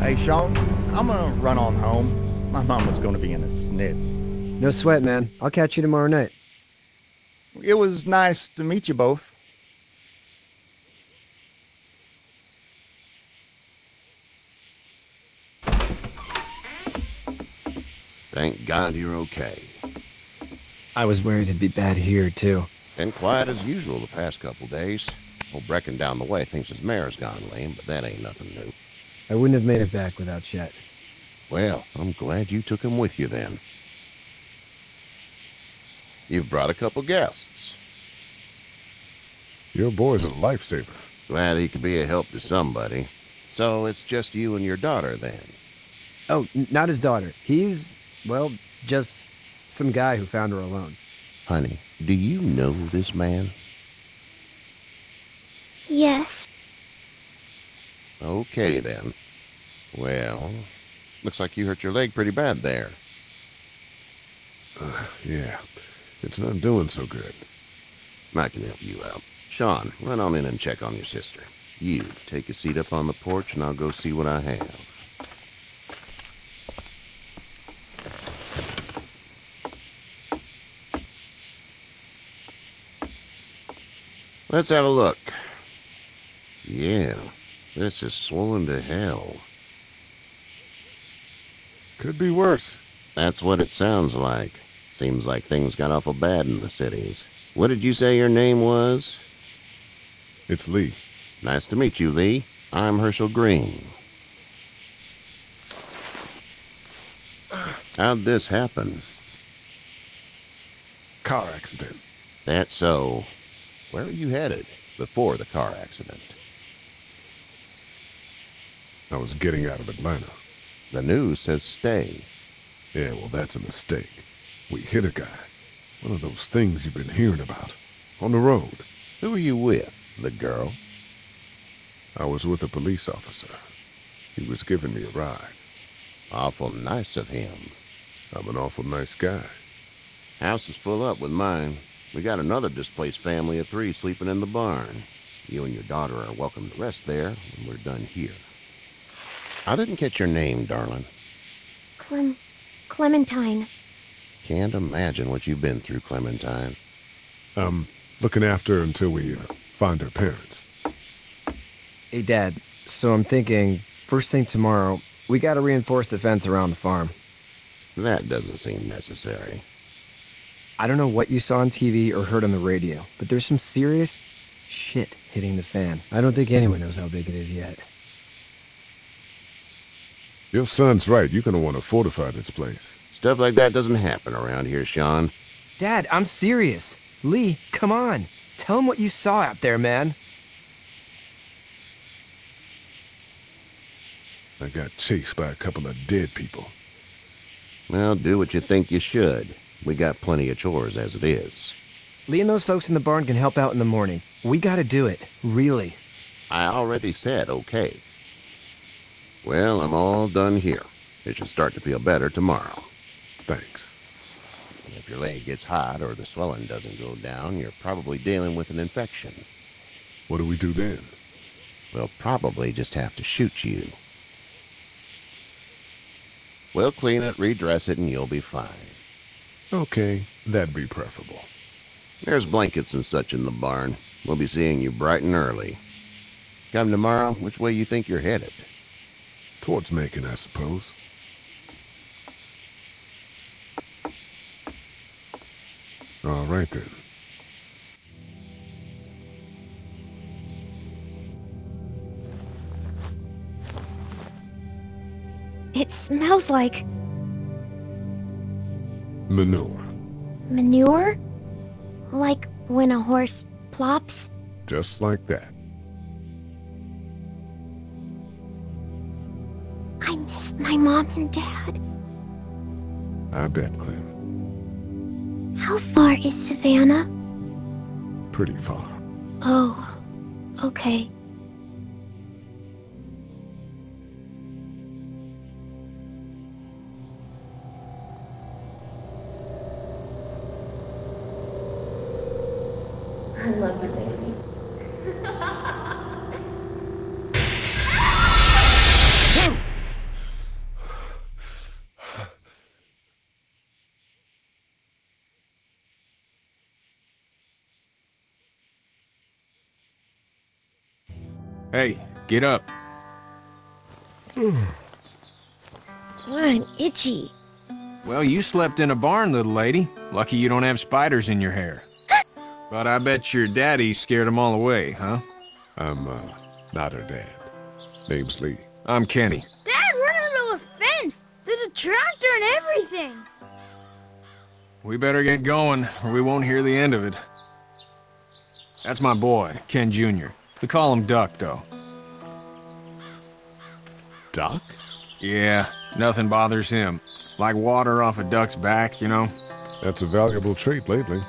Hey, Sean, I'm gonna run on home. My mama's gonna be in a snit. No sweat, man. I'll catch you tomorrow night. It was nice to meet you both. Thank God you're okay. I was worried it'd be bad here, too. Been quiet as usual the past couple days. Old Brecken down the way thinks his mare's gone lame, but that ain't nothing new. I wouldn't have made it back without Chet. Well, I'm glad you took him with you then. You've brought a couple guests. Your boy's a lifesaver. Glad he could be a help to somebody. So it's just you and your daughter then? Oh, not his daughter. He's, well, just some guy who found her alone. Honey, do you know this man? Yes. Okay, then. Well, looks like you hurt your leg pretty bad there. Yeah, it's not doing so good. I can help you out. Sean, run on in and check on your sister. You, take a seat up on the porch and I'll go see what I have. Let's have a look. Yeah, this is swollen to hell. Could be worse. That's what it sounds like. Seems like things got awful bad in the cities. What did you say your name was? It's Lee. Nice to meet you, Lee. I'm Herschel Green. How'd this happen? Car accident. That's so. Where were you headed before the car accident? I was getting out of Atlanta. The news says stay. Yeah, well, that's a mistake. We hit a guy. One of those things you've been hearing about. On the road. Who are you with? The girl? I was with a police officer. He was giving me a ride. Awful nice of him. I'm an awful nice guy. House is full up with mine. We got another displaced family of 3 sleeping in the barn. You and your daughter are welcome to rest there when we're done here. I didn't catch your name, darling. Clementine. Can't imagine what you've been through, Clementine. I'm looking after her until we find her parents. Hey, Dad, so I'm thinking, first thing tomorrow, we gotta reinforce the fence around the farm. That doesn't seem necessary. I don't know what you saw on TV or heard on the radio, but there's some serious shit hitting the fan. I don't think anyone knows how big it is yet. Your son's right. You're gonna want to fortify this place. Stuff like that doesn't happen around here, Sean. Dad, I'm serious. Lee, come on. Tell him what you saw out there, man. I got chased by a couple of dead people. Well, do what you think you should. We got plenty of chores as it is. Lee and those folks in the barn can help out in the morning. We gotta do it. Really. I already said okay. Well, I'm all done here. It should start to feel better tomorrow. Thanks. And if your leg gets hot or the swelling doesn't go down, you're probably dealing with an infection. What do we do then? We'll probably just have to shoot you. We'll clean it, redress it, and you'll be fine. Okay, that'd be preferable. There's blankets and such in the barn. We'll be seeing you bright and early. Come tomorrow, which way you think you're headed? Towards Macon, I suppose. All right, then. It smells like Manure. manure? Like when a horse plops? Just like that. I miss my mom and dad. I bet, Clem. How far is Savannah? Pretty far. Oh, okay. I love you, baby. Hey, get up. I'm itchy. Well, you slept in a barn, little lady. Lucky you don't have spiders in your hair. But I bet your daddy scared them all away, huh? I'm, not her dad. Name's Lee. I'm Kenny. Dad, we're in the middle of a fence. There's a tractor and everything. We better get going, or we won't hear the end of it. That's my boy, Ken Jr. We call him Duck, though. Doc? Yeah, nothing bothers him. Like water off a duck's back, you know? That's a valuable trait lately.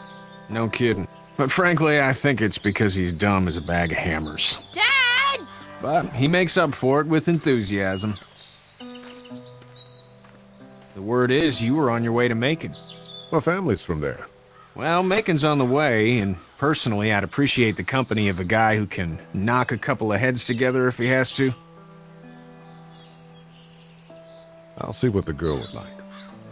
No kidding. But frankly, I think it's because he's dumb as a bag of hammers. Dad! But he makes up for it with enthusiasm. The word is you were on your way to Macon. My family's from there. Well, Macon's on the way, and personally, I'd appreciate the company of a guy who can knock a couple of heads together if he has to. I'll see what the girl would like.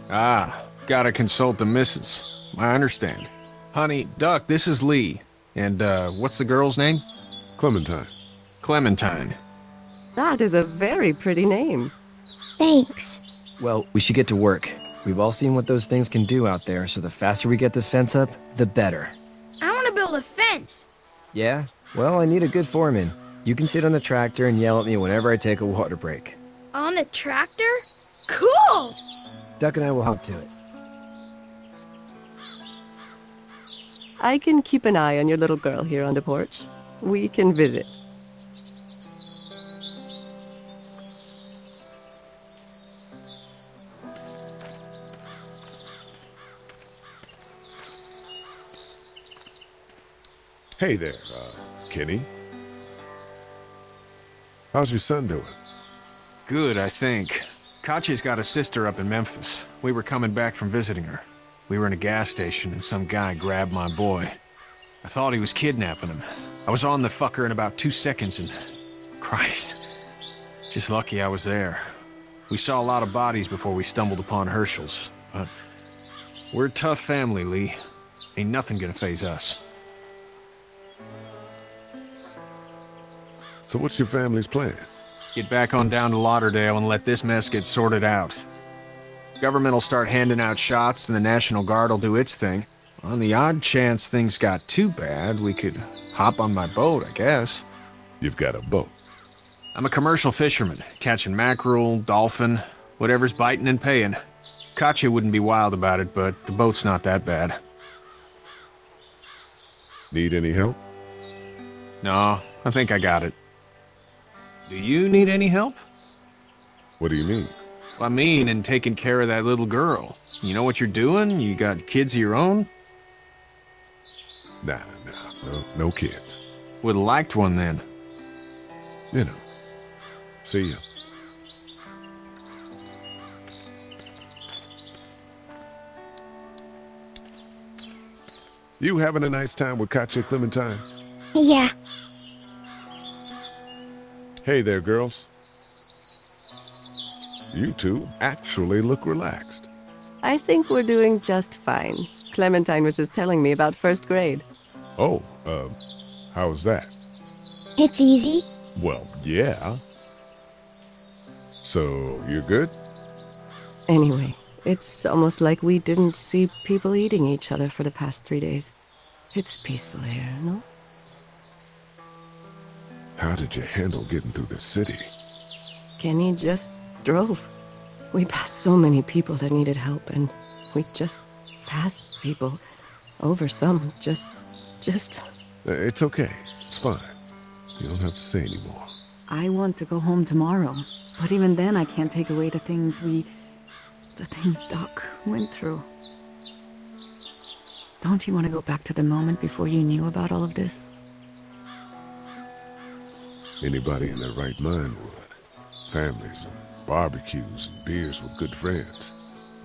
Ah, gotta consult the missus. I understand. Honey, Duck, this is Lee. And, what's the girl's name? Clementine. Clementine. That is a very pretty name. Thanks. Well, we should get to work. We've all seen what those things can do out there, so the faster we get this fence up, the better. I want to build a fence. Yeah? Well, I need a good foreman. You can sit on the tractor and yell at me whenever I take a water break. On the tractor? Cool! Duck and I will hop to it. I can keep an eye on your little girl here on the porch. We can visit. Hey there, Kenny. How's your son doing? Good, I think. Katya's got a sister up in Memphis. We were coming back from visiting her. We were in a gas station and some guy grabbed my boy. I thought he was kidnapping him. I was on the fucker in about 2 seconds and... Christ. Just lucky I was there. We saw a lot of bodies before we stumbled upon Herschel's. But we're a tough family, Lee. Ain't nothing gonna faze us. So what's your family's plan? Get back on down to Lauderdale and let this mess get sorted out. Government will start handing out shots and the National Guard will do its thing. On the odd chance things got too bad, we could hop on my boat, I guess. You've got a boat. I'm a commercial fisherman, catching mackerel, dolphin, whatever's biting and paying. Katya wouldn't be wild about it, but the boat's not that bad. Need any help? No, I think I got it. Do you need any help? What do you mean? I mean, in taking care of that little girl. You know what you're doing? You got kids of your own? Nah, no kids. Would've liked one then. You know. See ya. You having a nice time with Katya, Clementine? Yeah. Hey there, girls. You two actually look relaxed. I think we're doing just fine. Clementine was just telling me about first grade. Oh, how was that? It's easy. Well, yeah. So, you're good? Anyway, it's almost like we didn't see people eating each other for the past 3 days. It's peaceful here, no? How did you handle getting through the city? Kenny just drove. We passed so many people that needed help, and we just passed people. Over some, just... It's okay. It's fine. You don't have to say anymore. I want to go home tomorrow, but even then I can't take away the things Doc went through. Don't you want to go back to the moment before you knew about all of this? Anybody in their right mind would. Families and barbecues and beers with good friends.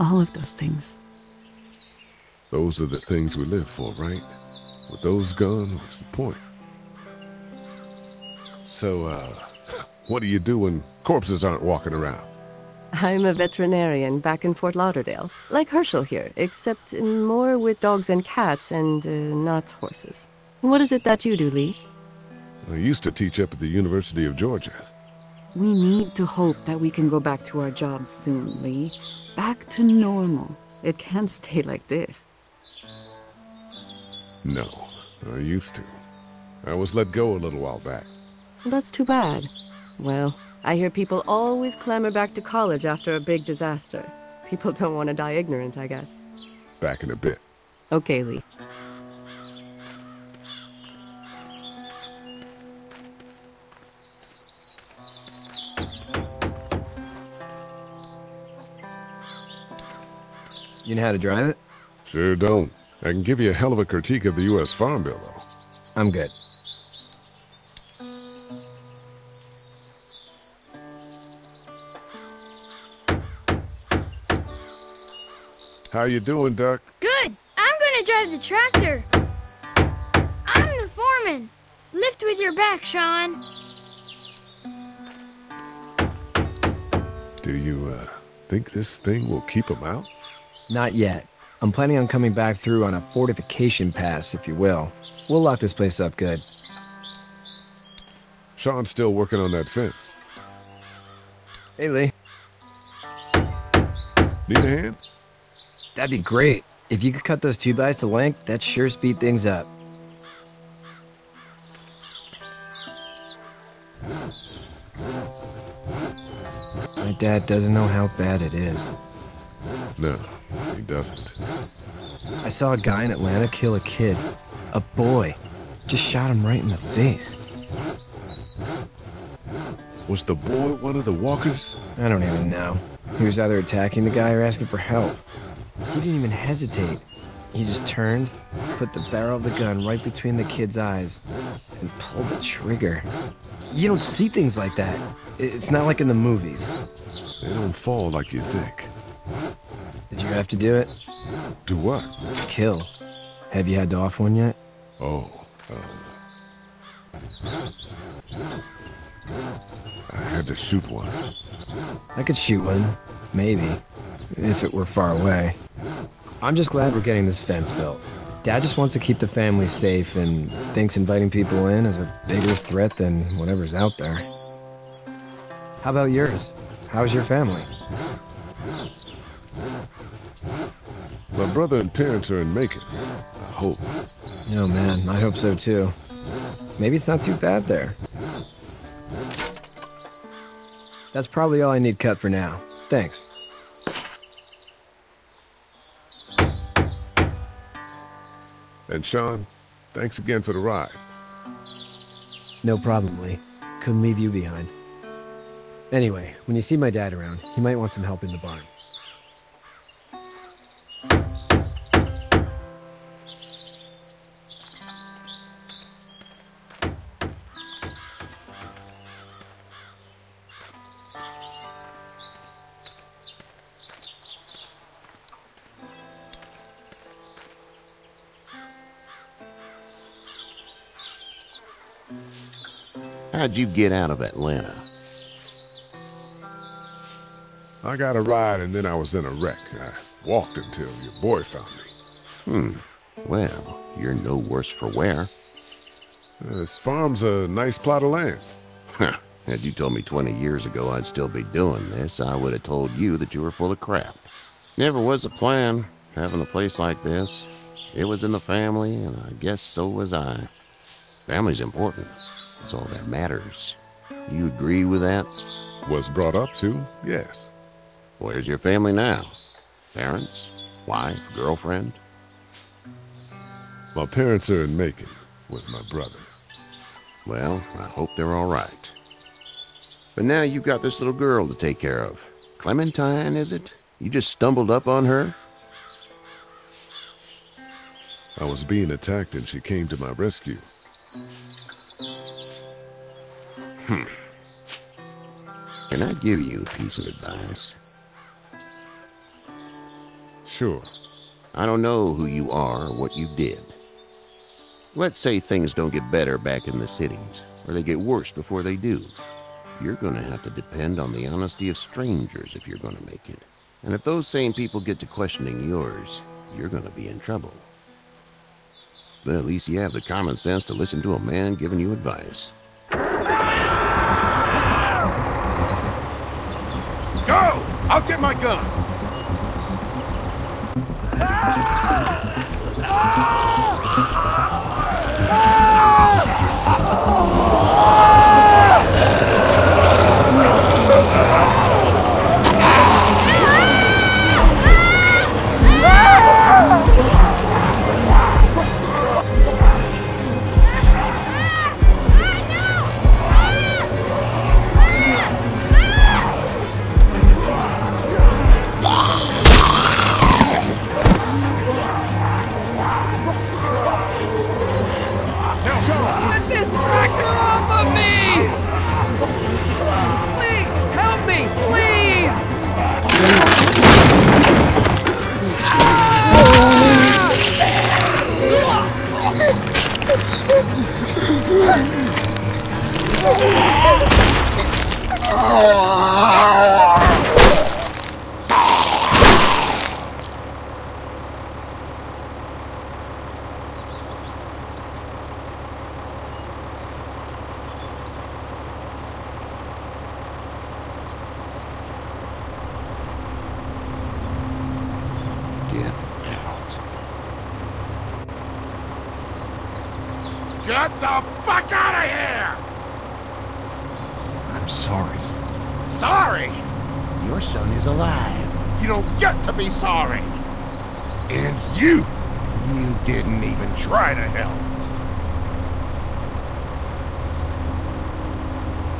All of those things. Those are the things we live for, right? With those gone, what's the point? So, what do you do when corpses aren't walking around? I'm a veterinarian back in Fort Lauderdale. Like Herschel here, except more with dogs and cats and not horses. What is it that you do, Lee? I used to teach up at the University of Georgia. We need to hope that we can go back to our jobs soon, Lee. Back to normal. It can't stay like this. No, I used to. I was let go a little while back. That's too bad. Well, I hear people always clamor back to college after a big disaster. People don't want to die ignorant, I guess. Back in a bit. Okay, Lee. You know how to drive it? Sure don't. I can give you a hell of a critique of the U.S. Farm Bill, though. I'm good. How you doing, Duck? Good. I'm gonna drive the tractor. I'm the foreman. Lift with your back, Sean. Do you, think this thing will keep him out? Not yet. I'm planning on coming back through on a fortification pass, if you will. We'll lock this place up good. Sean's still working on that fence. Hey, Lee. Need a hand? That'd be great. If you could cut those 2x to length, that'd sure speed things up. My dad doesn't know how bad it is. No, he doesn't. I saw a guy in Atlanta kill a kid. A boy. Just shot him right in the face. Was the boy one of the walkers? I don't even know. He was either attacking the guy or asking for help. He didn't even hesitate. He just turned, put the barrel of the gun right between the kid's eyes, and pulled the trigger. You don't see things like that. It's not like in the movies. They don't fall like you think. Did you have to do it? Do what? Kill. Have you had to off one yet? Oh, I had to shoot one. I could shoot one. Maybe. If it were far away. I'm just glad we're getting this fence built. Dad just wants to keep the family safe and thinks inviting people in is a bigger threat than whatever's out there. How about yours? How's your family? My brother and parents are in Macon. I hope. Oh man, I hope so too. Maybe it's not too bad there. That's probably all I need cut for now. Thanks. And Sean, thanks again for the ride. No problem, Lee. Couldn't leave you behind. Anyway, when you see my dad around, he might want some help in the barn. How'd you get out of Atlanta? I got a ride and then I was in a wreck. I walked until your boy found me. Well, you're no worse for wear. This farm's a nice plot of land. Had you told me 20 years ago I'd still be doing this, I would have told you that you were full of crap. Never was a plan, having a place like this. It was in the family, and I guess so was I. Family's important. It's all that matters. You agree with that? Was brought up to, yes. Where's your family now? Parents? Wife? Girlfriend? My parents are in Macon with my brother. Well, I hope they're all right. But now you've got this little girl to take care of. Clementine, is it? You just stumbled up on her? I was being attacked and she came to my rescue. Can I give you a piece of advice? Sure. I don't know who you are or what you did. Let's say things don't get better back in the cities, or they get worse before they do. You're going to have to depend on the honesty of strangers if you're going to make it. And if those same people get to questioning yours, you're going to be in trouble. But at least you have the common sense to listen to a man giving you advice. Go! I'll get my gun! Get this tractor off of me! Please, help me, please! Get out. Get the fuck out of here! I'm sorry. Sorry? Your son is alive. You don't get to be sorry. And you didn't even try to help.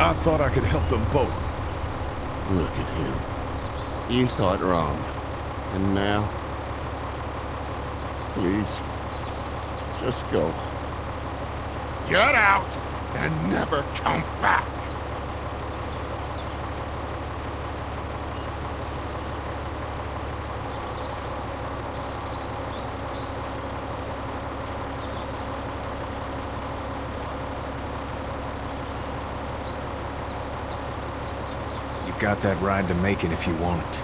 I thought I could help them both. Look at him. You thought wrong. And now? Please. Just go. Get out and never come back. You've got that ride to Macon if you want it.